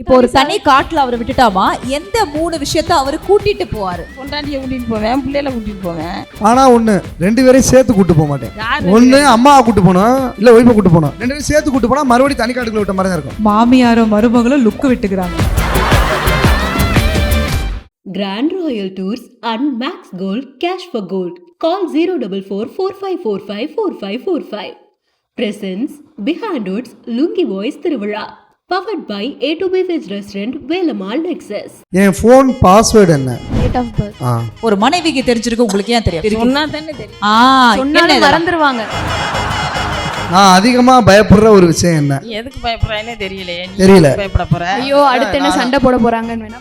இப்போ ஒரு தனி காட்டுல அவரை விட்டுட்டாமா, எந்த 3 விஷயத்த அவரு கூட்டிட்டு போவாரு? பொண்டாட்டியை கூட்டிட்டு போவேன், பிள்ளைகளை கூட்டிட்டு போவேன். ஆனா ஒண்ணு, 2 பேரையும் சேர்த்து கூட்டு போக மாட்டேன். ஒண்ணு அம்மாவை கூட்டு போனோம், இல்ல ஒய்ஃபை கூட்டு போனோம். 2 பேரும் சேர்த்து கூட்டு போனா மறுபடியும் தனி காட்டுக்குள்ள விட்ட மாதிரி தான் இருக்கும். மாமியாரோ மருமகளோ லுக்கு விட்டுக்கிறாங்க. Grand Royal Tours and Max Gold Cash for Gold. Call 04445454545. Presents Behind Woods Lungi Voice Tiruvizha. Powered by A2B Veg Restaurant, Velamal Nexus. என் ஃபோன் பாஸ்வேர்டு என்ன? Date of birth. ஒரு மனைவிக்கு தெரிஞ்சிருக்கு, உங்களுக்கு ஏன் தெரியும்? சொன்னா தானே தெரியும். சொன்னாலும் மறந்துடுவாங்க. நான் அதிகமா பயப்படுற ஒரு விஷயம் என்ன? நீ எதுக்கு பயப்படுறானே தெரியலையே. நீ தெரியல. பயப்பட போற. ஐயோ அடுத்து என்ன சண்டை போட போறாங்கன்னு வேணா.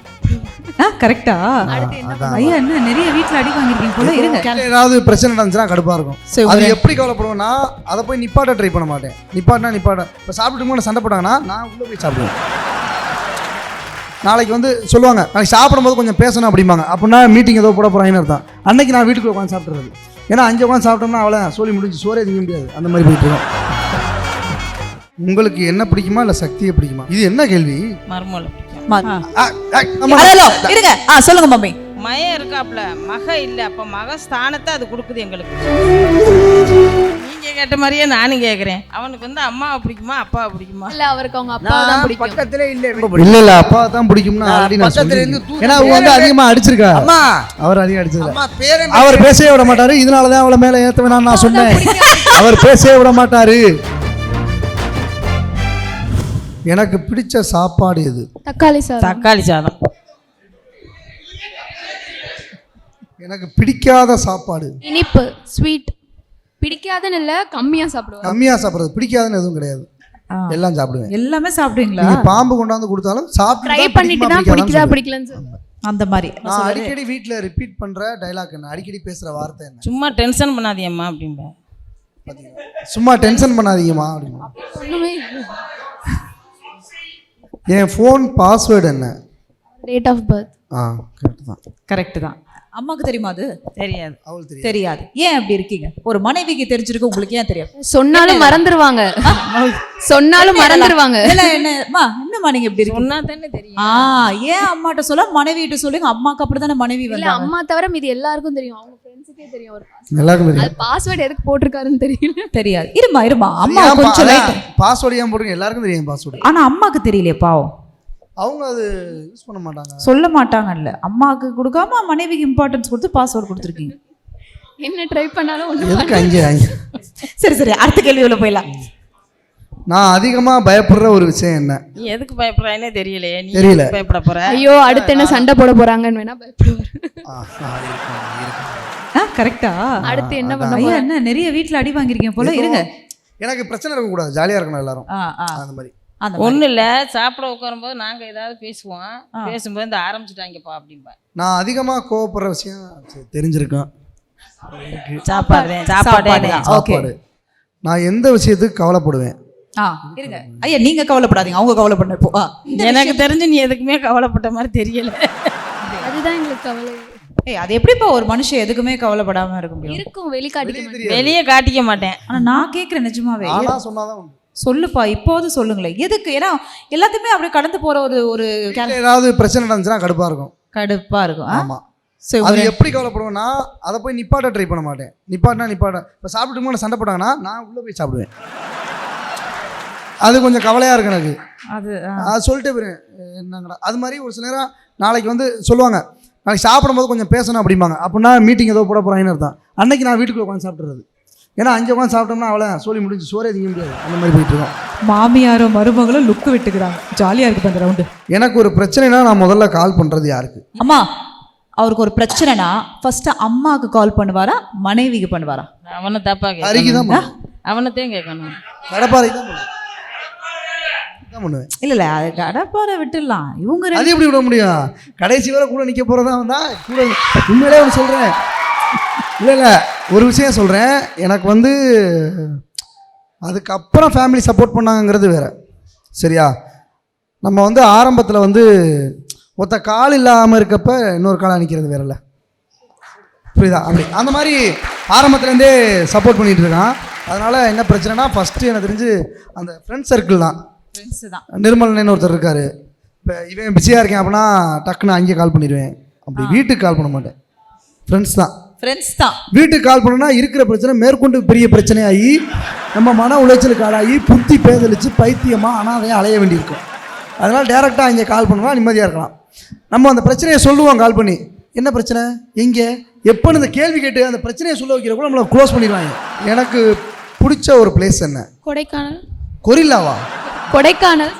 கரெக்டா? அடுத்து என்ன ஐயா என்ன நிறைய வீட்ல அடி வாங்கிருக்கீங்க போல. இருங்க, ஏதாவது பிரச்சனை நடந்துச்சுன்னா கடுப்பா இருக்கும். அது எப்படி கவலைப்படுவேன்னா, அதை போய் நிப்பாட்ட ட்ரை பண்ண மாட்டேன். நிப்பாட்ட இப்போ சாப்பிட்டு போது சண்டை போட்டாங்கன்னா நான் உள்ள போய் சாப்பிடுவேன். நாளைக்கு வந்து சொல்லுவாங்க, நாளைக்கு சாப்பிடும்போது கொஞ்சம் பேசணும் அப்படிம்பாங்க. அப்படின்னா மீட்டிங் ஏதோ போட போறாங்கன்னு அர்த்தம். அன்னைக்கு நான் வீட்டுக்குள்ள உட்காந்து சாப்பிட்றது. ஏன்னா 5 உட்காந்து சாப்பிட்டோம்னா அவ்வளோ சொல்லி முடிஞ்சு, சோறே திங்க முடியாது. அந்த மாதிரி போயிட்டு இருக்கோம். உங்களுக்கு என்ன பிடிக்குமா இல்லை சக்தியை பிடிக்குமா? இது என்ன கேள்வி? மருமகளை பிடிக்கும். இருங்க, சொல்லுங்க மம்மி. மயம் இருக்காப்ல, மக இல்ல, அப்ப மக ஸ்தானத்தை அது கொடுக்குது எங்களுக்கு. நீங்க கேட்ட மாதிரியே நானும் கேட்கறேன். அவனுக்கு வந்து அம்மாவை பிடிக்குமா அப்பாவை பிடிக்குமா? இல்ல அவருக்கு அவங்க அப்பா தான் பிடிக்கும். பக்கத்துல இல்ல இல்ல அப்பா தான் பிடிக்கும்னா ஆல்ரெடி நான் சொல்லிட்டேன். ஏன்னா அவங்க வந்து அதிகமா அடிச்சிருக்கா. அம்மா அவர் அதிகம் அடிச்சது. அம்மா பேரே அவர் பேசவே விட மாட்டாரு. இதனாலதான் அவளை மேல ஏத்த வேணாம்னு நான் சொன்னேன். அவர் பேசவே விட மாட்டாரு. எனக்கு பிடிச்ச சாப்பாடு எது? தக்காளி சாதம். தக்காளி சாதம். எனக்கு பிடிக்காத சாப்பாடு இனிப்பு, ஸ்வீட். பிடிக்காதுன்னு இல்ல, கம்மியா சாப்பிடுவேன். கம்மியா சாப்பிடுறது. பிடிக்காதுன்னு எதுவும் கிடையாது, எல்லாம் சாப்பிடுவேன். எல்லாமே சாப்பிடுவீங்களா? நீங்க பாம்பு கொண்டாந்து கொடுத்தாலும் சாப்பிட்டு ட்ரை பண்ணிட்டு தான் பிடிக்குதா பிடிக்கலன்னு சொல்லுவேன். அந்த மாதிரி நான் அடிக்கடி வீட்ல ரிப்பீட் பண்ற டயலாக் என்ன? அடிக்கடி பேசுற வார்த்தை என்ன? சும்மா டென்ஷன் பண்ணாதீங்கம்மா அப்படிம்பா. சும்மா டென்ஷன் பண்ணாதீங்கம்மா அப்படிமா. ஒண்ணுமே என் ஃபோன் பாஸ்வேர்டு என்ன? Date of birth. கரெக்ட் தான். கரெக்ட் தான். அம்மாக்கு தெரியுமா அது? தெரியாது. அவள் தெரியும். தெரியாது. ஏன் அப்படி இருக்கீங்க? ஒரு மனைவிக்கு தெரிஞ்சிருக்கு, உங்களுக்கு ஏன் தெரியும்? சொன்னாலும் மறந்துடுவாங்க. சொன்னாலும் மறந்துடுவாங்க. என்னம்மா நீங்க இப்படி இருக்கீங்க? சொன்னா தானே தெரியும். ஏன் அம்மாட்ட சொல்ல, மனைவிட்ட சொல்லுங்க. அம்மாக்கு அப்படிதானே மனைவி இல்ல வந்தாங்க. அம்மா தவிர மீதி எல்லாருக்கும் தெரியும். அவங்க ஃப்ரெண்ட்ஸுக்கே தெரியும். ஒரு எல்லாருக்கும் தெரியும். அது பாஸ்வேர்ட் எதுக்கு போட்டிருக்காருன்னு தெரியல. தெரியாது. இருமா அம்மா கொஞ்சம் லைட். பாஸ்வேர்டு ஏன் போடுங்க? எல்லாருக்கும் தெரியும் பாஸ்வேர்டு. ஆனா அம்மாக்கு தெரியலையே பாவம். அவங்க அது யூஸ் பண்ண மாட்டாங்க, சொல்ல மாட்டாங்கல்ல. அம்மாவுக்கு கொடுக்காம மனைவிக்கு இம்பார்ட்டன்ஸ் கொடுத்து பாஸ்வேர்டு கொடுத்துருக்கீங்க. என்ன ட்ரை பண்ணாலும் எதுக்கு அங்கே சரி அடுத்த கேள்விக்குள்ள போயிடலாம். நான் அதிகமா பயப்படுற ஒரு விஷயம் என்ன? நீ எதுக்கு பயப்படுறானே தெரியலையே. நீ தெரியல. எதுக்கு பயப்பட போற? ஐயோ அடுத்து என்ன சண்டை போட போறாங்கன்னு வேணா பயப்படுவாரு. கரெக்டா? அடுத்து என்ன பண்ண ஐயா என்ன நிறைய வீட்ல அடி வாங்கிருக்கீங்க போல. இருங்க, எனக்கு பிரச்சனை இருக்க கூடாது, ஜாலியா இருக்கணும் எல்லாரும். அந்த மாதிரி ஒன்றும் இல்லை, சாப்பிட உட்காரும்போது நாங்கள் ஏதாவது பேசுவோம். பேசும்போது இந்த ஆரம்பிச்சுட்டாங்கப்பா அப்படின்பா. நான் அதிகமாக கோவப்படுற விஷயம் தெரிஞ்சிருக்கேன். சாப்பாடு. நான் எந்த விஷயத்துக்கு கவலைப்படுவேன்? இருங்க ஐயா, நீங்க கவலைப்படாதீங்க, அவங்க கவலைப்பட. இப்போ எனக்கு தெரிஞ்சு நீ எதுக்குமே கவலைப்பட்ட மாதிரி தெரியல. அதுதான் எங்களுக்கு கவலை. அது எப்படிப்பா ஒரு மனுஷன் எதுக்குமே கவலைப்படாம இருக்க முடியும்? இருக்கும், வெளிக்காட்டிக்க வெளியே காட்டிக்க மாட்டேன். ஆனா நான் கேட்கிறேன் நிஜமாவே. சொன்னாதான் உண்டு. சொல்லுப்பா, இப்போது சொல்லுங்களேன். எதுக்கு? ஏன்னா எல்லாத்தையுமே அப்படியே கடந்து போற ஒரு ஏதாவது பிரச்சனை நடந்துச்சுன்னா கடுப்பா இருக்கும். கடுப்பா இருக்கும். ஆமா. அது எப்படி கவலைப்படுவேன்னா, அதை போய் நிப்பாட்ட ட்ரை பண்ண மாட்டேன். நிப்பாட்ட இப்போ சாப்பிட்டு போது சண்டை போட்டாங்கன்னா நான் உள்ள போய் சாப்பிடுவேன். அது கொஞ்சம் கவலையா இருக்கு எனக்கு. அது சொல்லிட்டு போயிடுவேன் என்னங்கடா. அது மாதிரி ஒரு சில நேரம் நாளைக்கு வந்து சொல்லுவாங்க, நாளைக்கு சாப்பிடும்போது கொஞ்சம் பேசணும் அப்படிம்பாங்க. அப்படின்னா மீட்டிங் ஏதோ போட போறாங்கன்னு அர்த்தம். அன்னைக்கு நான் வீட்டுக்குள்ள உட்காந்து சாப்பிட்றது. ஏன்னா 5 உட்காந்து சாப்பிட்டோம்னா அவ்வளோ சொல்லி முடிஞ்சு, சோறே திங்க முடியாது. அந்த மாதிரி போயிட்டு இருக்கோம். மாமியாரோ மருமகளோ லுக்கு விட்டுக்கிறாங்க. ஜாலியா இருக்கு அந்த ரவுண்டு. எனக்கு ஒரு பிரச்சனைனா நான் முதல்ல கால் பண்றது யாருக்கு? அம்மா. அவருக்கு ஒரு பிரச்சனைனா ஃபர்ஸ்ட் அம்மாவுக்கு கால் பண்ணுவாரா, மனைவிக்கு பண்ணுவாரா? அவனை தப்பா அருகிதான் அவனத்தையும் கேட்கணும். கடப்பாறை தான் பண்ணுவேன். இல்ல அது கடப்பாறை விட்டுடலாம். இவங்க அது எப்படி விட முடியும்? கடைசி வரை கூட நிற்க போறதா வந்தா கூட. உண்மையிலே ஒன்று சொல்றேன். இல்லை ஒரு விஷயம் சொல்கிறேன். எனக்கு வந்து அதுக்கப்புறம் ஃபேமிலி சப்போர்ட் பண்ணாங்கிறது வேறு. சரியா? நம்ம வந்து ஆரம்பத்தில் வந்து ஒத்த கால் இல்லாமல் இருக்கப்ப இன்னொரு காலாக நிற்கிறது வேறல்ல. புரியுதா? அப்படி அந்த மாதிரி ஆரம்பத்துலேருந்தே சப்போர்ட் பண்ணிகிட்டு இருக்கான். அதனால் என்ன பிரச்சனைனா, ஃபஸ்ட்டு எனக்கு தெரிஞ்சு அந்த ஃப்ரெண்ட் சர்க்கிள் தான். நிர்மலன்னு ஒருத்தர் இருக்கார், இப்போ இவன் பிஸியாக இருக்கேன் அப்படின்னா டக்குன்னு அங்கே கால் பண்ணிடுவேன். அப்படி வீட்டுக்கு கால் பண்ண மாட்டேன். ஃப்ரெண்ட்ஸ் தான். ஃப்ரெண்ட்ஸ் தான். வீட்டுக்கு கால் பண்ணனா இருக்கிற பிரச்சனை மேற்கொண்டு பெரிய பிரச்சனையாகி நம்ம மன உளைச்சலுக்கு ஆளாகி புத்தி பேதலிச்சு பைத்தியமாக அனாதையாக அலைய வேண்டியிருக்கும். அதனால் டேரெக்டாக இங்கே கால் பண்ணலாம், நிம்மதியாக இருக்கலாம். நம்ம அந்த பிரச்சனையை சொல்லுவோம் கால் பண்ணி, என்ன பிரச்சனை எங்கே எப்போன்னு இந்த கேள்வி கேட்டு அந்த பிரச்சனையை சொல்ல வைக்கிற கூட நம்மளை க்ளோஸ் பண்ணிடுவாங்க. எனக்கு பிடிச்ச ஒரு பிளேஸ் என்ன? கொடைக்கானல். கொரில்லாவா? கொடைக்கானல்.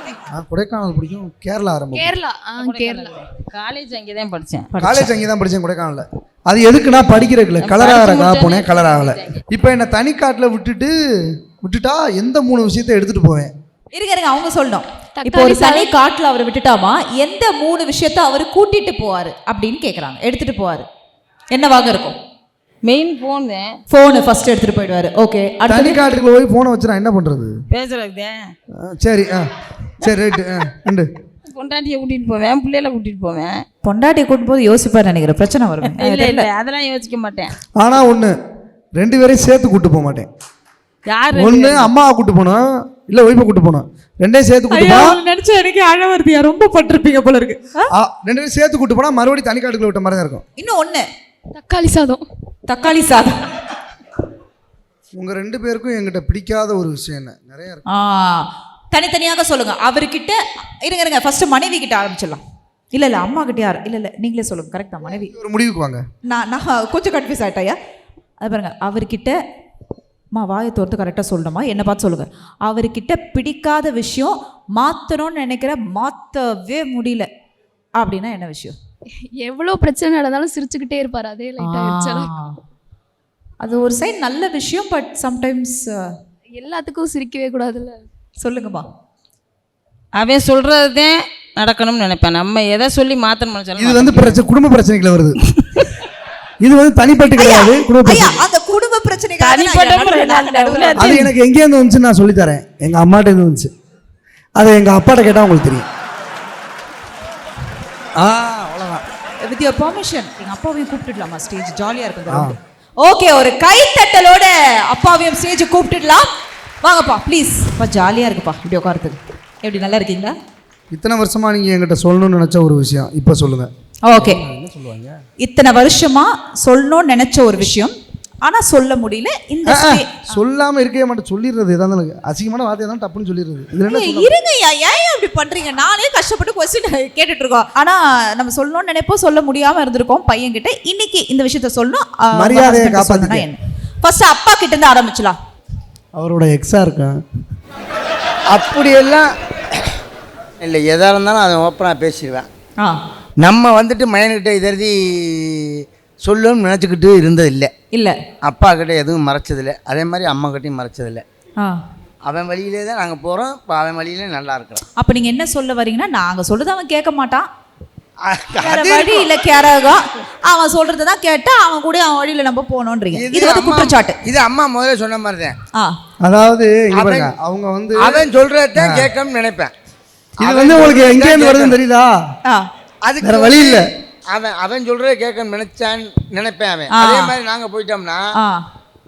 கொடைக்கானல் பிடிக்கும். கேரளா ஆரம்பம். கேரளா. கேரளா. காலேஜ் அங்கே தான் படித்தேன். காலேஜ் அங்கே தான் படித்தேன் கொடைக்கானலில். அது எதுக்குன்னா படிக்கிறதுல கலராக போனேன், கலர் ஆகலை. இப்போ என்னை தனிக்காட்டில் விட்டுட்டா எந்த 3 விஷயத்தை எடுத்துகிட்டு போவேன்? இருங்க அவங்க சொல்லணும். இப்போ ஒரு தனி காட்டில் அவரை விட்டுட்டாமா எந்த 3 விஷயத்த அவர் கூட்டிட்டு போவார் அப்படின்னு கேட்குறாங்க. எடுத்துட்டு போவார் என்னவாக இருக்கும்? மெயின் ஃபோனு ஃபர்ஸ்ட் எடுத்துட்டு போயிடுவாரு. ஓகே, தனி காட்டுக்குள்ள போய் ஃபோனை வச்சு நான் என்ன பண்ணுறது? பேசுறதுக்கு சரி சரி ரைட்டு. ரெண்டு பொண்டாட்டியை கூட்டிகிட்டு போவேன், பிள்ளைகளை கூட்டிகிட்டு போவேன். பொண்டாட்டியை கூட்டிட்டு போது யோசிப்பார் நினைக்கிறேன், பிரச்சனை வரும். இல்லை அதெல்லாம் யோசிக்க மாட்டேன். ஆனால் ஒன்று 2 பேரையும் சேர்த்து கூட்டு போக மாட்டேன். யார்? ஒன்று அம்மாவை கூட்டு போனோம், இல்லை ஒய்ஃபை கூட்டு போனோம். 2 சேர்த்து கூட்டு போனா நினைச்ச எனக்கு அழ வருதியா, ரொம்ப பட்டிருப்பீங்க போல இருக்கு. 2 பேரும் சேர்த்து கூட்டு போனா மறுபடியும் தனி காட்டுக்குள்ள விட்ட மாதிரி தான் இருக்கும். இன்னும் ஒன்று தக்காளி சாதம். தக்காளி சாதம். உங்கள் 2 பேருக்கும் எங்கிட்ட பிடிக்காத ஒரு விஷயம் என்ன? நிறைய இருக்கு. தனித்தனியாக சொல்லுங்க. அவர்கிட்ட இருங்க ஃபர்ஸ்ட் மனைவி கிட்ட ஆரம்பிச்சிடலாம். இல்லை அம்மா கிட்ட யார்? இல்லை நீங்களே சொல்லுங்க. கரெக்டா மனைவி. ஒரு முடிவுக்கு வாங்க. நான் கொஞ்சம் கன்ஃபியூஸ் ஆகிட்டாயா? அது பாருங்க, அவர்கிட்ட வாயை தோர்த்து கரெக்டாக சொல்லணுமா? என்ன பார்த்து சொல்லுங்கள். அவர்கிட்ட பிடிக்காத விஷயம், மாற்றணும்னு நினைக்கிற மாற்றவே முடியல அப்படின்னா என்ன விஷயம்? எவ்வளோ பிரச்சனை நடந்தாலும் சிரிச்சுக்கிட்டே இருப்பார். அதே லைட்டாக அது ஒரு சைடு நல்ல விஷயம். பட் சம்டைம்ஸ் எல்லாத்துக்கும் சிரிக்கவே கூடாதுல்ல. சொல்லுங்கம்மா. அவன் சொல்கிறதுதான் நடக்கணும்னு நினைப்பேன். நம்ம எதை சொல்லி மாற்றணும்? இது வந்து குடும்ப பிரச்சனைகளை வருது. இது வந்து தனிப்பட்டு கிடையாது, குடும்ப அந்த குடும்ப பிரச்சனை அது எனக்கு எங்கேருந்து வந்துச்சு நான் சொல்லித்தரேன். எங்கள் அம்மாட்ட இருந்து வந்துச்சு. அதை எங்கள் அப்பாட்ட கேட்டால் உங்களுக்கு தெரியும். அவ்வளோதான். வித் யுவர் பெர்மிஷன் எங்கள் அப்பாவையும் கூப்பிட்டுடலாமா? ஸ்டேஜ் ஜாலியாக இருக்குது. ஓகே, ஒரு கைத்தட்டலோட அப்பாவையும் ஸ்டேஜ் கூப்பிட்டுடலாம். வாங்கப்பா ப்ளீஸ். அப்பா ஜாலியாக இருக்குப்பா இப்படி உட்காரத்துக்கு. எப்படி நல்லா இருக்கீங்களா? இத்தனை வருஷமாக நீங்கள் என்கிட்ட சொல்லணும்னு நினச்ச ஒரு விஷயம் இப்போ சொல்லுங்கள். ஓகே, இத்தனை வருஷமா சொல்லணும்னு நினைச்ச ஒரு விஷயம் ஆனால் சொல்ல முடியல. இந்த சொல்லாமல் இருக்கவே மாட்டேன். சொல்லிடுறது ஏதாவது அசிங்கமான வார்த்தை தான் டப்புன்னு சொல்லிடுறது. இருங்க ஏன் அப்படி பண்ணுறீங்க? நானே கஷ்டப்பட்டு கொஸ்டின் கேட்டுட்டு இருக்கோம். ஆனால் நம்ம சொல்லணும்னு நினைப்போம், சொல்ல முடியாமல் இருந்திருக்கோம் பையன்கிட்ட. இன்னைக்கு இந்த விஷயத்த சொல்லணும். மரியாதையை காப்பாற்றினா என்ன? ஃபர்ஸ்ட் அப்பா கிட்ட இருந்து ஆரம்பிச்சலாம். அவரோட எக்ஸா இருக்கேன் அப்படியெல்லாம் இல்லை. எதாக இருந்தாலும் அதை ஓப்பனாக பேசிடுவேன். நம்ம வந்துட்டு மையன்கிட்ட இதெழுதி சொல்லணும்னு நினச்சிக்கிட்டு இருந்தது இல்லை. அப்பா கிட்ட எதுவும் மறைச்சதில்லை. அதே மாதிரி அம்மா கிட்டையும் மறைச்சதில்லை. அவன் வழியிலே தான் நாங்கள் போகிறோம். இப்போ அவன் வழியிலே நல்லா இருக்கிறோம். அப்போ நீங்கள் என்ன சொல்ல வரீங்கன்னா, நாங்கள் சொல்கிறது அவன் கேட்க மாட்டான், வழி இல்லை கேரகம், அவன் சொல்றது தான் கேட்டா அவன் கூட அவன் வழியில நம்ம போனோன்றீங்க. இது வந்து குற்றச்சாட்டு. இது அம்மா முதல்ல சொன்ன மாதிரி தான். அதாவது அவங்க வந்து அவன் சொல்றத கேட்கணும்னு நினைப்பேன். இது வந்து உங்களுக்கு எங்க இருந்து வருதுன்னு தெரியுதா? அதுக்கு வேற வழி இல்ல. அவன் சொல்றத கேட்கணும்னு நினைப்பேன். அவன் அதே மாதிரி நாங்க போயிட்டோம்னா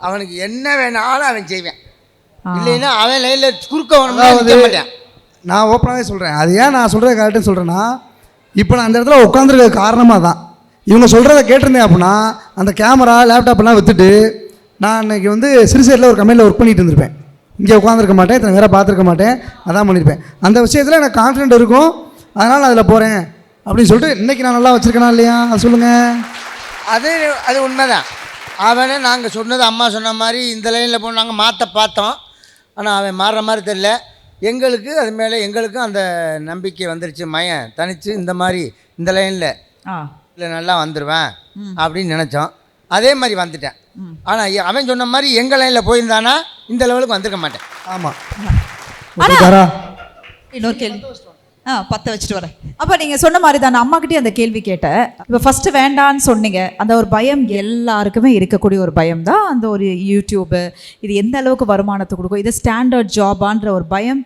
அவனுக்கு என்ன வேணாலும் அவன் செய்வேன். இல்லைன்னா அவன் லைன்ல குறுக்க வரணும். நான் ஓப்பனாகவே சொல்றேன். அது ஏன் நான் சொல்றது கரெக்டுன்னு சொல்றேன்னா, இப்போ நான் அந்த இடத்துல உட்காந்துருக்க காரணமாக தான். இவங்க சொல்கிறத கேட்டிருந்தேன் அப்படின்னா அந்த கேமரா லேப்டாப்லாம் விற்றுட்டு நான் இன்றைக்கி வந்து சிறுசேரியில் ஒரு கம்பெனியில் ஒர்க் பண்ணிட்டு இருந்திருப்பேன். இங்கே உட்காந்துருக்க மாட்டேன், இத்தனை வேறு பார்த்துருக்க மாட்டேன், அதான் பண்ணியிருப்பேன். அந்த விஷயத்தில் எனக்கு கான்ஃபிடென்ட் இருக்கும், அதனால் நான் அதில் போகிறேன் அப்படின்னு சொல்லிட்டு இன்றைக்கி நான் நல்லா வச்சுருக்கேனா இல்லையா? அது சொல்லுங்கள். அது உண்மைதான். அவனை நாங்கள் சொன்னது அம்மா சொன்ன மாதிரி இந்த லைனில் போய் நாங்கள் மாற்ற பார்த்தோம். ஆனால் அவன் மாறுற மாதிரி தெரியல. எங்களுக்கு அது மேலே எங்களுக்கும் அந்த நம்பிக்கை வந்துருச்சு. மயன் தனிச்சு இந்த மாதிரி இந்த லைனில் இல்லை நல்லா வந்துடுவேன் அப்படின்னு நினச்சோம். அதே மாதிரி வந்துட்டேன். ஆனால் அவன் சொன்ன மாதிரி எங்கள் லைனில் போயிருந்தானா இந்த லெவலுக்கு வந்திருக்க மாட்டேன். ஆமாம். இன்னொரு கேள்வி 10 வச்சுட்டு வரேன். அப்போ நீங்கள் சொன்ன மாதிரி தான் நான் அம்மாக்கிட்டே அந்த கேள்வி கேட்டேன். இப்போ ஃபஸ்ட்டு வேண்டான்னு சொன்னீங்க. அந்த ஒரு பயம் எல்லாருக்குமே இருக்கக்கூடிய ஒரு பயம் தான் அந்த ஒரு யூடியூப்பு. இது எந்த அளவுக்கு வருமானத்தை கொடுக்கும், இது ஸ்டாண்டர்ட் ஜாபான்ற ஒரு பயம்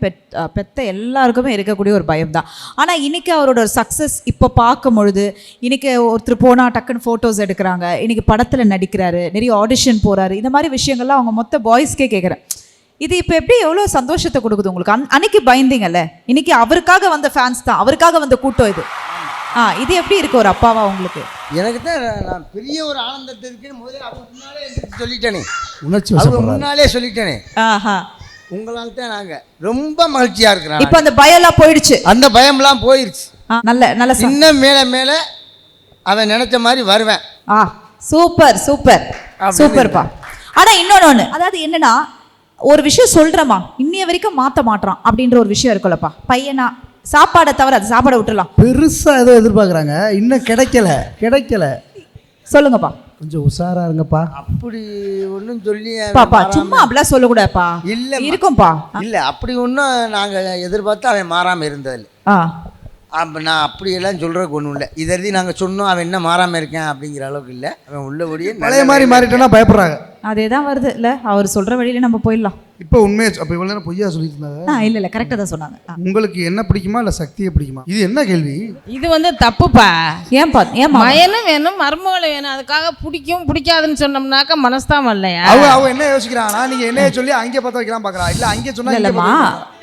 பெத்த எல்லாருக்குமே இருக்கக்கூடிய ஒரு பயம் தான். ஆனால் இன்றைக்கி அவரோட ஒரு சக்ஸஸ் இப்போ பார்க்கும் பொழுது, இன்றைக்கி ஒருத்தர் போனால் டக்குன்னு ஃபோட்டோஸ் எடுக்கிறாங்க, இன்றைக்கி படத்தில் நடிக்கிறாரு, நிறைய ஆடிஷன் போகிறாரு, இந்த மாதிரி விஷயங்கள்லாம் அவங்க மொத்த பாய்ஸ்க்கே கேட்குறேன். இது இப்போ எப்படி எவ்வளோ சந்தோஷத்தை கொடுக்குது உங்களுக்கு? அன்னைக்கு பயந்தீங்கல்ல, இன்னைக்கு அவருக்காக வந்த ஃபேன்ஸ் தான், அவருக்காக வந்த கூட்டம் இது. இது எப்படி இருக்கு ஒரு அப்பாவா உங்களுக்கு? எனக்கு தான் நான் பெரிய ஒரு ஆனந்தத்தை இருக்குன்னு முதல்ல அவங்க முன்னாலே சொல்லிட்டேனே, உணர்ச்சி அவங்க வசப்படுறாரு. முன்னாலே சொல்லிட்டேனே. ஆஹா. உங்களால் தான் நாங்கள் ரொம்ப மகிழ்ச்சியாக இருக்கிறோம். இப்போ அந்த பயம்லாம் போயிடுச்சு, அந்த பயம்லாம் போயிடுச்சு. நல்ல நல்ல இன்னும் மேலே மேலே அவன் நினைச்ச மாதிரி வருவேன். சூப்பர் சூப்பர் சூப்பர்ப்பா. ஆனா இன்னொன்னு, அதாவது என்னன்னா, ஒரு விஷயம் சொல்றமா இன்னைய வரைக்கும் மாத்த மாட்டான் அப்படின்ற ஒரு விஷயம் இருக்குல்லப்பா. பையனா சாப்பாடை தவிர, அது சாப்பாடை விட்டுலாம், பெருசா ஏதோ எதிர்பார்க்குறாங்க, இன்னும் கிடைக்கல. சொல்லுங்கப்பா. கொஞ்சம் உஷாரா இருங்கப்பா. அப்படி ஒன்றும் சொல்லி பாப்பா சும்மா அப்படிலாம் சொல்லக்கூடாதுப்பா. இல்லை இருக்கும்பா. இல்லை, அப்படி ஒன்றும் நாங்கள் எதிர்பார்த்து அவன் மாறாமல் இருந்ததில்லை. அப்போ நான் அப்படியெல்லாம் சொல்கிறதுக்கு ஒன்றும் இல்லை. இதற்கு நாங்கள் சொன்னோம் அவன் என்ன மாறாமல் இருக்கேன் அப்படிங்கிற அளவுக்கு இல்லை. அவன் உள்ளபடியே பழைய மாதிரி மாறிட்டேன்னா பயப்படுறாங்க. அதே தான் வருது இல்லை, அவர் சொல்ற வழியில நம்ம போயிடலாம். இப்போ உண்மையை அப்போ இவ்வளோ நேரம் பொய்யா சொல்லிட்டு இருந்தாங்க. இல்லை கரெக்டாக தான் சொன்னாங்க. உங்களுக்கு என்ன பிடிக்குமா இல்லை சக்தியை பிடிக்குமா? இது என்ன கேள்வி? இது வந்து தப்புப்பா. ஏன்பா? ஏமா? மயனும் வேணும் மருமகளும் வேணும், அதுக்காக பிடிக்கும் பிடிக்காதுன்னு சொன்னோம்னாக்கா மனஸ்தாபம் இல்லையா? அவங்க என்ன யோசிக்கிறாங்கன்னா, நீங்க என்னைய சொல்லி அங்கே பார்த்து வைக்கலாம் பார்க்குறா, இல்லை அங்கே சொன்னா இல்லைம்மா,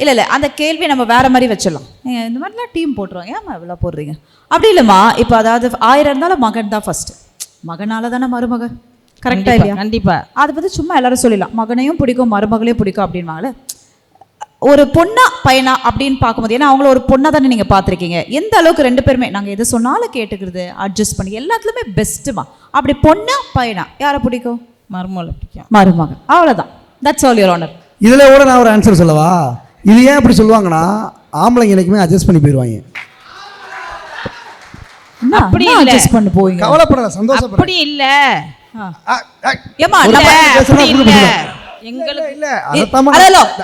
இல்லை அந்த கேள்வியை நம்ம வேற மாதிரி வச்சிடலாம். இந்த மாதிரிலாம் டீம் போட்டுருவோம், ஏமா இவ்வளோ போடுறீங்க? அப்படி இல்லைம்மா. இப்போ அதாவது 1000 இருந்தாலும் மகன் தான் ஃபர்ஸ்ட், மகனால தானே மருமக. கரெக்டா இல்லையா? கண்டிப்பா. அதை பற்றி சும்மா எல்லாரும் சொல்லிடலாம், மகனையும் பிடிக்கும் மருமகளையும் பிடிக்கும் அப்படின்வாங்களே. ஒரு பொண்ணா பையனா அப்படின்னு பார்க்கும்போது, ஏன்னா அவங்கள ஒரு பொண்ணா தானே நீங்கள் பார்த்துருக்கீங்க, எந்த அளவுக்கு ரெண்டு பேருமே நாங்கள் எது சொன்னாலும் கேட்டுக்கிறது, அட்ஜஸ்ட் பண்ணி எல்லாத்துலேயுமே பெஸ்ட்டுமா. அப்படி பொண்ணா பையனா யாரை பிடிக்கும்? மருமகளை பிடிக்கும். மருமகன், அவ்வளோதான். That's all your honour. இதில் கூட நான் ஒரு ஆன்சர் சொல்லவா? இது ஏன் அப்படி சொல்லுவாங்கன்னா, ஆம்பளைங்க எனக்குமே அட்ஜஸ்ட் பண்ணி போயிடுவாங்க. அப்படி இல்ல, அட்ஜஸ்ட் பண்ணி போவீங்க, கவலைப்படல, சந்தோஷப்பட. அப்படி இல்ல. ஏமா எங்களுக்கு இல்ல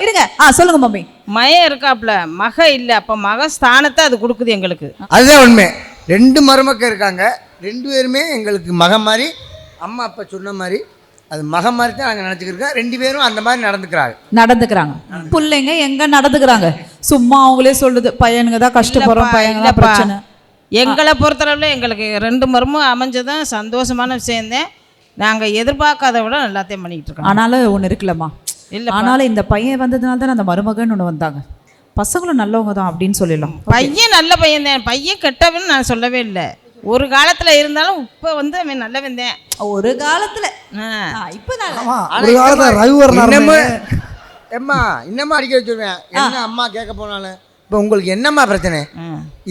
இருங்க. சொல்லுங்க மம்மி. மயம் இருக்காப்ல, மக இல்ல, அப்ப மக ஸ்தானத்தை அது கொடுக்குது எங்களுக்கு. அதுதான் உண்மை. 2 மருமக்கள் இருக்காங்க, 2 பேருமே எங்களுக்கு மகன் மாதிரி. அம்மா அப்பா சொன்ன மாதிரி அது மகன் மாதிரி தான் நாங்கள் நினச்சிக்கிருக்கோம். 2 பேரும் அந்த மாதிரி நடந்துக்கிறாங்க. பிள்ளைங்க எங்க நடந்துக்கிறாங்க? சும்மா அவங்களே சொல்லுது, பையனுங்க தான் கஷ்டப்படுறோம், பையங்க பிரச்சனை. எங்களை பொறுத்தளவில் எங்களுக்கு 2 மருமும் அமைஞ்சதான் சந்தோஷமான விஷயந்தேன். நாங்கள் எதிர்பார்க்காத விட எல்லாத்தையும் பண்ணிக்கிட்டு இருக்கோம். ஆனாலும் ஒன்று இருக்குல்லம்மா, இல்லை ஆனாலும் இந்த பையன் வந்ததுனால தான் அந்த மருமகன் ஒன்று வந்தாங்க. பசங்களும் நல்லவங்க தான் அப்படின்னு சொல்லிடலாம். பையன் நல்ல பையன் தான், பையன் கெட்டவன்னு நான் சொல்லவே இல்லை. ஒரு காலத்தில் இருந்தாலும் இப்போ வந்து அவன் நல்லவன் தான். ஒரு காலத்தில் எம்மா இன்னமும் அடிக்க வச்சுருவேன். என்ன அம்மா கேட்க போனாலும் இப்போ உங்களுக்கு என்னம்மா பிரச்சனை,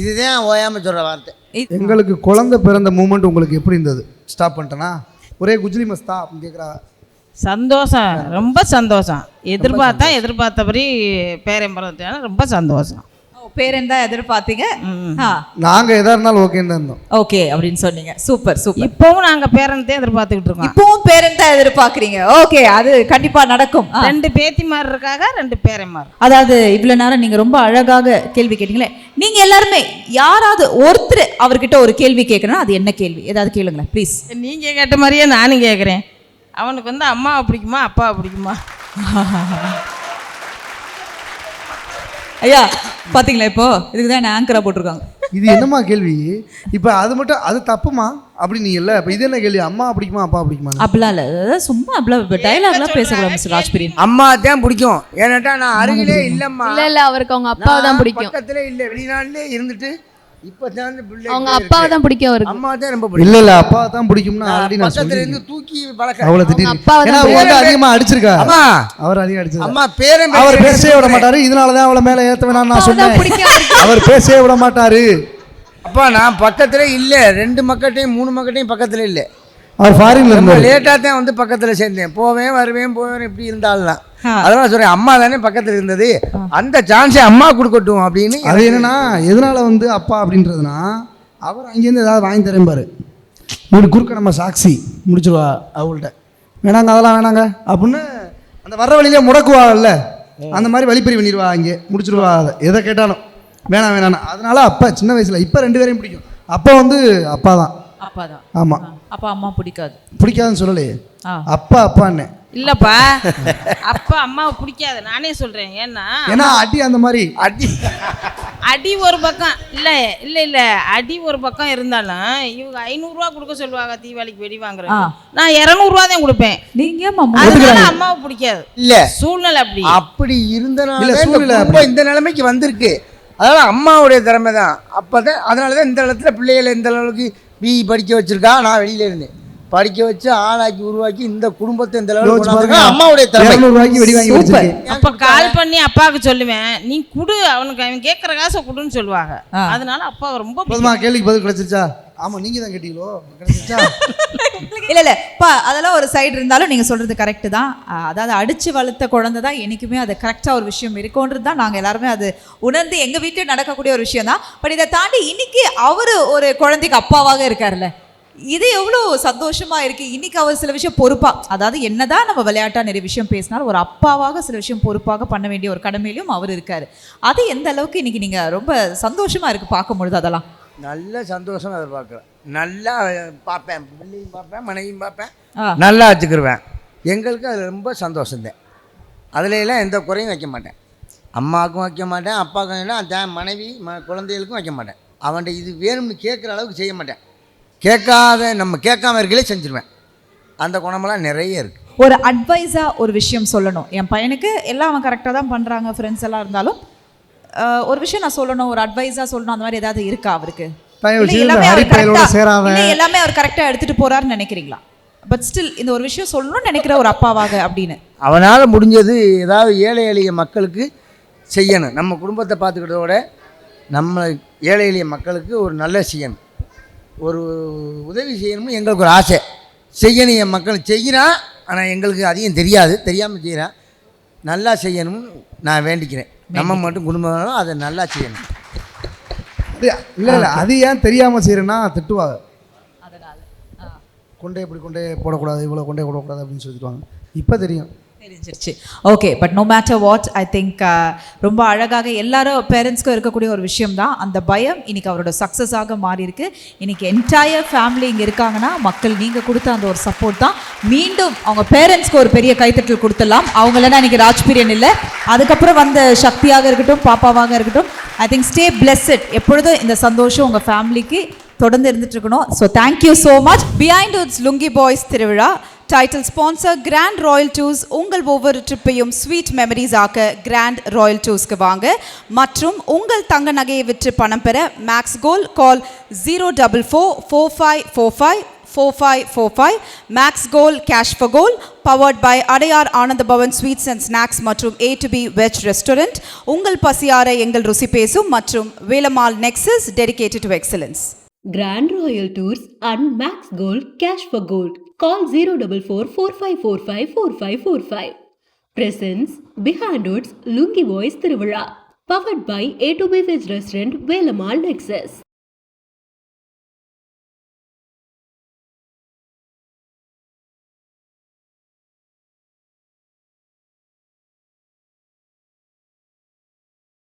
இதுதான் ஓயாமல் சொல்கிற வார்த்தை. எங்களுக்கு குழந்தை பிறந்த மூமெண்ட் உங்களுக்கு எப்படி இருந்தது? ஸ்டாப் பண்ணிட்டேனா ஒரே குஜ்லி மஸ்தா அப்படின்னு கேட்குறா. சந்தோஷம், ரொம்ப சந்தோஷம். எதிர்பார்த்தபடி பேரன் பிறந்துட்டானா ரொம்ப சந்தோஷம். பேரன் தான் எதிர்பார்த்தீங்க, நாங்கள் எதாக இருந்தாலும் ஓகேன்னு தான் இருந்தோம். ஓகே அப்படின்னு சொன்னீங்க. Super super. இப்போவும் நாங்கள் பேரன் தான் எதிர்பார்த்துக்கிட்டு இருக்கோம். இப்போவும் பேரன் தான் எதிர்பார்க்குறீங்க. ஓகே, அது கண்டிப்பாக நடக்கும். 2 பேத்திமார் இருக்காங்க, 2 பேரன்மார். அதாவது இவ்வளோ நேரம் நீங்கள் ரொம்ப அழகாக கேள்வி கேட்டீங்களே. நீங்கள் எல்லாருமே யாராவது ஒருத்தர் அவர்கிட்ட ஒரு கேள்வி கேட்குறேன்னா அது என்ன கேள்வி? ஏதாவது கேளுங்களேன் ப்ளீஸ். நீங்கள் கேட்ட மாதிரியே நானும் கேட்குறேன். அவனுக்கு வந்து அம்மாவை பிடிக்குமா அப்பாவை பிடிக்குமா? ஐயா பார்த்தீங்களா, இப்போ இதுக்கு தான் என்ன ஆங்கராக போட்டிருக்காங்க. இது என்னம்மா கேள்வி? இப்போ அது மட்டும் அது தப்புமா அப்படி நீ இல்லை. இப்போ இது என்ன கேள்வி? அம்மா பிடிக்குமா அப்பா பிடிக்குமா? அப்படிலாம் இல்லை, அதாவது சும்மா அப்படிலாம் டைலாக்லாம் பேசக்கூடாது மிஸ்டர் ராஜ்பிரியன். அம்மா தான் பிடிக்கும். ஏன்னாட்டா நான் அருகிலே இல்லைம்மா. இல்ல அவருக்கு அவங்க அப்பாவை தான் பிடிக்கும். பக்கத்துல இல்லை, வெளிநாட்டிலே இருந்துட்டு இப்போ தான் அவங்க அப்பாவை தான் பிடிக்கும் அவருக்கு. அம்மா தான் ரொம்ப பிடிக்கும். இல்லை அப்பா தான் பிடிக்கும்னா ஆல்ரெடி நான் பக்கத்துல இருந்து தூக்கி பழக்க அவ்வளோ திடீர்னு அப்பாவை ஏன்னா அவங்க வந்து அதிகமாக அடிச்சிருக்கா. அம்மா அவர் அதிகம் அடிச்சிருக்கா. அம்மா பேரன் அவர் பேசவே விட மாட்டாரு. இதனால தான் அவளை மேலே ஏற்ற வேணாம்னு நான் சொன்னேன். அவர் பேசவே விட மாட்டாரு. அப்பா நான் பக்கத்துல இல்லை, 2 மக்கள்கிட்டையும் 3 மக்கள்கிட்டையும் பக்கத்துல இல்லை. அவர் ஃபாரின்ல ரொம்ப இருந்தார். லேட்டாக தான் வந்து பக்கத்தில் சேர்ந்தேன். போவேன் வருவேன் இப்படி இருந்தாலும் அதெல்லாம் சொல்கிறேன். அம்மா தானே பக்கத்தில் இருந்தது, அந்த சான்ஸை அம்மா கொடுக்கட்டும் அப்படின்னு. அது என்னன்னா எதனால வந்து அப்பா அப்படின்றதுனா, அவர் அங்கேருந்து ஏதாவது வாங்கி தரேன் பாரு, இப்படி குறுக்க நம்ம சாட்சி முடிச்சிருவா அவங்கள்ட்ட. வேணாங்க அதெல்லாம் வேணாங்க அப்படின்னு அந்த வர்ற வழியிலே முடக்குவாங்கல்ல, அந்த மாதிரி வழிப்பறி பண்ணிடுவா. அங்கே முடிச்சிருவா. அதை எதை கேட்டாலும் வேணாம். அதனால அப்பா சின்ன வயசில் இப்போ 2 பேரையும் பிடிக்கும். அப்பா வந்து அப்பா தான். அப்பா தான். ஆமாம். அப்பா அம்மா பிடிக்காது. பிடிக்காதுன்னு சொல்லலையே, அப்பா அப்பான்னு. இல்லப்பா அப்பா அம்மாவை பிடிக்காது, நானே சொல்றேன். ஏன்னா அடி அந்த மாதிரி அடி அடி ஒரு பக்கம் இல்ல அடி ஒரு பக்கம் இருந்தாலும் இவங்க 500 ரூபா கொடுக்க சொல்லுவாங்க தீபாவளிக்கு வெடி வாங்குறேன். நான் 200 ரூபா தான் கொடுப்பேன். நீங்க அதனால அம்மாவை பிடிக்காது. இல்ல சூழ்நிலை அப்படி இருந்தனால சூழ்நிலை இந்த நிலைமைக்கு வந்திருக்கு. அதனால அம்மாவுடைய திறமை தான். அப்பதான் அதனாலதான் இந்த இடத்துல பிள்ளைகளை இந்த அளவுக்கு படிக்க வச்சிருக்கா. நான் வெளியில இருந்தேன், படிக்க வச்சு ஆளாக்கி உருவாக்கி இந்த குடும்பத்தை இந்த அளவுக்கு அம்மாவுடைய திறமை. அப்ப கால் பண்ணி அப்பாவுக்கு சொல்லுவேன், நீ குடு, அவனுக்கு அவன் கேட்கற காசை குடுன்னு சொல்லுவாங்க. அதனால அப்பா ரொம்ப கேள்விக்கு பதில் கிடைச்சிருச்சா? ஆமா, நீங்க தான் கேட்டீங்களோ? கிடைச்சிருச்சா? இல்ல பா, அதெல்லாம் ஒரு சைடு இருந்தாலும் நீங்க சொல்றது கரெக்ட் தான். அதாவது அடிச்சு வளர்த்த குழந்தை தான் என்னைக்குமே அது கரெக்டா ஒரு விஷயம் இருக்கும்ன்றது தான் நாங்க எல்லாருமே அது உணர்ந்து எங்க வீட்டில் நடக்கக்கூடிய ஒரு விஷயம் தான். பட் இதை தாண்டி இன்னைக்கு அவரு ஒரு குழந்தைக்கு அப்பாவாக இருக்காருல்ல, இது எவ்வளோ சந்தோஷமா இருக்கு. இன்னைக்கு அவர் சில விஷயம் பொறுப்பா, அதாவது என்னதான் நம்ம விளையாட்டா நிறைய விஷயம் பேசினாலும் ஒரு அப்பாவாக சில விஷயம் பொறுப்பாக பண்ண வேண்டிய ஒரு கடமையிலும் அவர் இருக்காரு. அது எந்த அளவுக்கு இன்னைக்கு நீங்க ரொம்ப சந்தோஷமா இருக்கு பார்க்கும்பொழுது? அதெல்லாம் நல்ல சந்தோஷம் எதிர்பார்க்குறேன். நல்லா பார்ப்பேன், பிள்ளையும் பார்ப்பேன், மனைவியும் பார்ப்பேன், நல்லா வச்சுக்கிருவேன். எங்களுக்கு அது ரொம்ப சந்தோஷந்தேன். அதுல எல்லாம் எந்த குறையும் வைக்க மாட்டேன். அம்மாவுக்கும் வைக்க மாட்டேன், அப்பாவுக்கும் அந்த மனைவி குழந்தைகளுக்கும் வைக்க மாட்டேன். அவன்கிட்ட இது வேணும்னு கேட்குற அளவுக்கு செய்ய மாட்டேன். நம்ம கேட்காம இருக்கலே செஞ்சுருவேன். அந்த குணமெல்லாம் நிறைய இருக்குது. ஒரு அட்வைஸாக ஒரு விஷயம் சொல்லணும், என் பையனுக்கு எல்லாம் அவன் கரெக்டாக தான் பண்ணுறாங்க, ஃப்ரெண்ட்ஸ் எல்லாம் இருந்தாலும் ஒரு விஷயம் நான் சொல்லணும், ஒரு அட்வைஸாக சொல்லணும், அந்த மாதிரி ஏதாவது இருக்கா அவருக்கு? எல்லாமே அவர் கரெக்டாக எடுத்துகிட்டு போகிறாருன்னு நினைக்கிறீங்களா? பட் ஸ்டில் இந்த ஒரு விஷயம் சொல்லணும்னு நினைக்கிற ஒரு அப்பாவாக அப்படின்னு அவனால் முடிஞ்சது ஏதாவது ஏழை எளிய மக்களுக்கு செய்யணும். நம்ம குடும்பத்தை பார்த்துக்கிட்டதோட நம்ம ஏழை எளிய மக்களுக்கு ஒரு நல்ல செய்யணும், ஒரு உதவி செய்யணும்னு எங்களுக்கு ஒரு ஆசை. செய்யணும், என் மக்கள் செய்கிறான், ஆனால் எங்களுக்கு அதிகம் தெரியாது, தெரியாமல் செய்கிறான். நல்லா செய்யணும்னு நான் வேண்டிக்கிறேன். நம்ம மட்டும் குடும்பம் அதை நல்லா செய்யணும். இல்லை அது ஏன் தெரியாமல் செய்கிறேன்னா திட்டுவாங்க. கொண்டே இப்படி கொண்டே போடக்கூடாது, இவ்வளோ கொண்டே போடக்கூடாது அப்படின்னு சொல்லிடுவாங்க. இப்போ தெரிஞ்சிருச்சு. Okay, but no matter what, I think ரொம்ப அழகாக எல்லாரும் பேரண்ட்ஸ்க்கும் இருக்கக்கூடிய ஒரு விஷயம் தான் அந்த பயம். இன்னைக்கு அவரோட சக்ஸஸாக மாறி இருக்கு. இன்னைக்கு என்டையர் ஃபேமிலி இங்கே இருக்காங்கன்னா மக்கள் நீங்கள் கொடுத்த அந்த ஒரு சப்போர்ட் தான். மீண்டும் அவங்க பேரண்ட்ஸ்க்கு ஒரு பெரிய கைத்தட்டல் கொடுத்துடலாம். அவங்களா இன்னைக்கு ராஜ்பிரியன் இல்லை, அதுக்கப்புறம் வந்த சக்தியாக இருக்கட்டும், பாப்பாவாக இருக்கட்டும், ஐ திங்க் ஸ்டே பிளெஸ்ட். எப்பொழுதும் இந்த சந்தோஷம் உங்கள் ஃபேமிலிக்கு தொடர்ந்து இருந்துட்டு இருக்கணும். So thank you so much. Behindwoods Lungi Boys Thiruvizha title sponsor Grand Royal Tours. உங்கள் ஒவ்வொரு ட்ரிப்பையும் ஸ்வீட் மெமரிஸ் ஆக்க கிராண்ட் ராயல் டூர்ஸ்க்கு வாங்க. மற்றும் உங்கள் தங்க நகையை விற்று பணம் பெற Max Gold call 04445454545. Max Gold cash for gold powered by Adyar Ananda Bhavan sweets and snacks மற்றும் A2B வெஜ் ரெஸ்டாரண்ட். உங்கள் பசியார எங்கள் ருசி பேசும் மற்றும் Velammal nexus dedicated to excellence. Grand Royal Tours and Max Gold Cash for Gold. Call 04445454545. Presents Behind Woods Lungi Boys Tiruvizha. Powered by A2B Veg Restaurant, Velammal Nexus.